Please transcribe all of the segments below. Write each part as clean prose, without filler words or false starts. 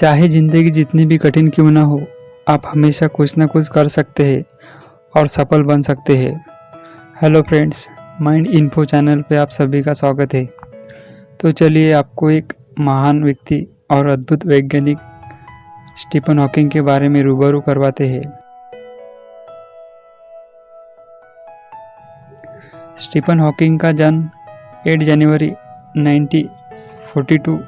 चाहे जिंदगी जितनी भी कठिन क्यों ना हो, आप हमेशा कुछ ना कुछ कर सकते हैं और सफल बन सकते हैं। Hello friends, mind info channel पे आप सभी का स्वागत है। तो चलिए आपको एक महान व्यक्ति और अद्भुत वैज्ञानिक स्टीफन हॉकिंग के बारे में रूबरू करवाते हैं। स्टीफन हॉकिंग का जन्म 8 जनवरी 1942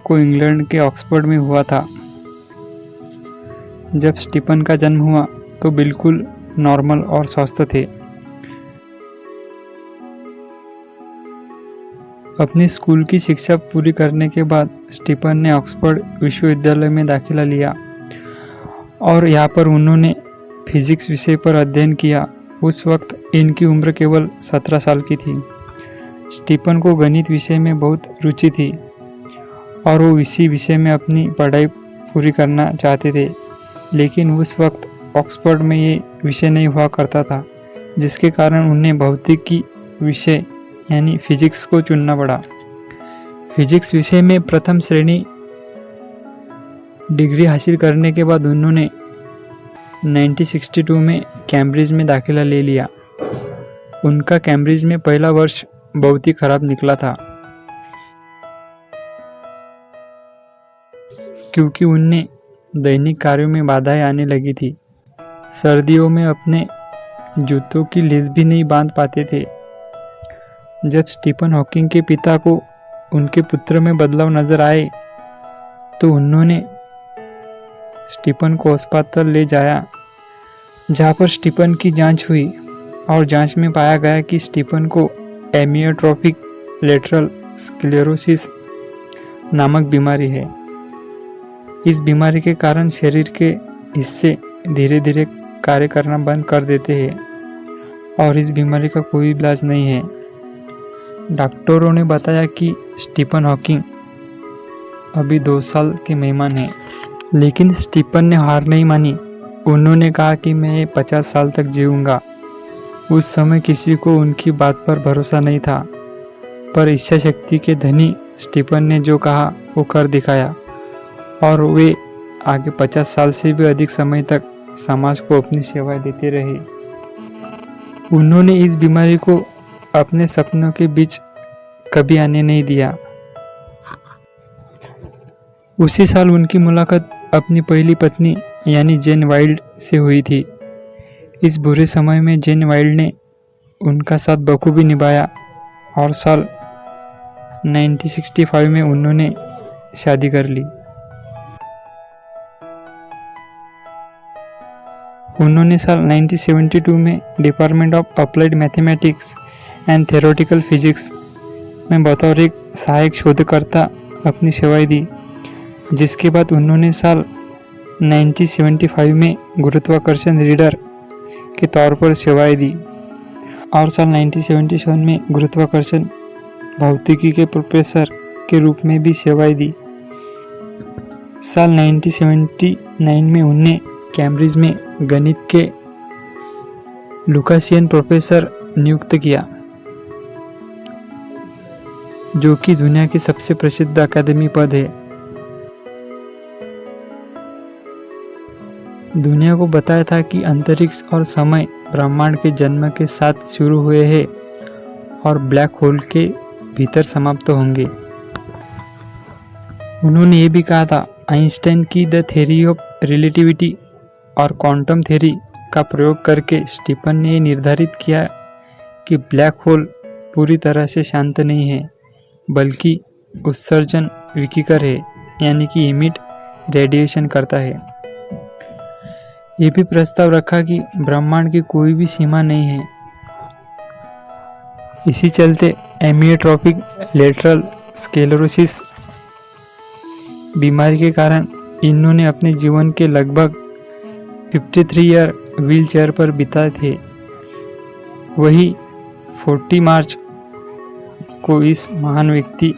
को इंग्लैंड के ऑक्सफोर्ड में हुआ था। जब स्टीफन का जन्म हुआ तो बिल्कुल नॉर्मल और स्वस्थ थे। अपनी स्कूल की शिक्षा पूरी करने के बाद स्टीफन ने ऑक्सफोर्ड विश्वविद्यालय में दाखिला लिया और यहाँ पर उन्होंने फिजिक्स विषय पर अध्ययन किया। उस वक्त इनकी उम्र केवल 17 साल की थी। स्टीफन को गणित विषय में बहुत रुचि थी और वो इसी विषय में अपनी पढ़ाई पूरी करना चाहते थे, लेकिन उस वक्त ऑक्सफोर्ड में ये विषय नहीं हुआ करता था, जिसके कारण उन्हें भौतिकी विषय यानी फिजिक्स को चुनना पड़ा। फिजिक्स विषय में प्रथम श्रेणी डिग्री हासिल करने के बाद उन्होंने 1962 में कैम्ब्रिज में दाखिला ले लिया। उनका कैम्ब्रिज में पहला वर्ष बहुत ही खराब निकला था, क्योंकि उन्हें दैनिक कार्यों में बाधाएं आने लगी थी। सर्दियों में अपने जूतों की लेस भी नहीं बांध पाते थे। जब स्टीफन हॉकिंग के पिता को उनके पुत्र में बदलाव नजर आए तो उन्होंने स्टीफन को अस्पताल ले जाया, जहां पर स्टीफन की जांच हुई और जांच में पाया गया कि स्टीफन को एमियोट्रोफिक लेटरल स्क्लेरोसिस नामक बीमारी है। इस बीमारी के कारण शरीर के हिस्से धीरे धीरे कार्य करना बंद कर देते हैं और इस बीमारी का कोई इलाज नहीं है। डॉक्टरों ने बताया कि स्टीफन हॉकिंग अभी 2 साल के मेहमान हैं, लेकिन स्टीफन ने हार नहीं मानी। उन्होंने कहा कि मैं 50 साल तक जीऊंगा। उस समय किसी को उनकी बात पर भरोसा नहीं था, पर इच्छा शक्ति के धनी स्टीफन ने जो कहा वो कर दिखाया और वे आगे 50 साल से भी अधिक समय तक समाज को अपनी सेवाएं देते रहे। उन्होंने इस बीमारी को अपने सपनों के बीच कभी आने नहीं दिया। उसी साल उनकी मुलाकात अपनी पहली पत्नी यानी जेन वाइल्ड से हुई थी। इस बुरे समय में जेन वाइल्ड ने उनका साथ बखूबी निभाया और साल 1965 में उन्होंने शादी कर ली। उन्होंने साल 1972 में department of applied mathematics and theoretical physics में बतौर एक सहायक शोधकर्ता अपनी सेवाएं दी, जिसके बाद उन्होंने साल 1975 में गुरुत्वाकर्षण रीडर के तौर पर सेवाएं दी और साल 1977 में गुरुत्वाकर्षण भौतिकी के प्रोफेसर के रूप में भी सेवाएं दी। साल 1979 में उन्हें कैम्ब्रिज में गणित के लुकासियन प्रोफेसर नियुक्त किया, जो कि दुनिया की सबसे प्रसिद्ध अकादमी पद है। दुनिया को बताया था कि अंतरिक्ष और समय ब्रह्मांड के जन्म के साथ शुरू हुए हैं और ब्लैक होल के भीतर समाप्त होंगे। उन्होंने ये भी कहा था, आइंस्टाइन की द थ्योरी ऑफ रिलेटिविटी और क्वांटम थ्योरी का प्रयोग करके स्टीफन ने निर्धारित किया कि ब्लैक होल पूरी तरह से शांत नहीं है, बल्कि उत्सर्जन विकिरण है, यानी कि इमिट रेडिएशन करता है। ये भी प्रस्ताव रखा कि ब्रह्मांड की कोई भी सीमा नहीं है। इसी चलते एमियोट्रोफिक लेटरल स्क्लेरोसिस बीमारी के कारण इन्होंने अपने जीवन के लगभग 53 ईयर व्हील चेयर पर बिताए थे। वही 40 मार्च को इस महान व्यक्ति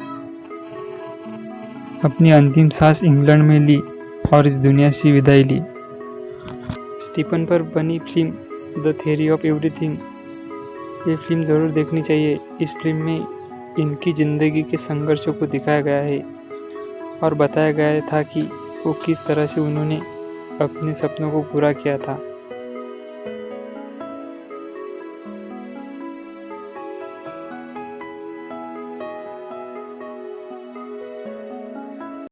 अपनी अंतिम सांस इंग्लैंड में ली और इस दुनिया से विदाई ली। स्टीफन पर बनी film the theory of everything, ये फिल्म ज़रूर देखनी चाहिए। इस फिल्म में इनकी ज़िंदगी के संघर्षों को दिखाया गया है और बताया गया था कि वो किस तरह से उन्होंने अपने सपनों को पूरा किया था।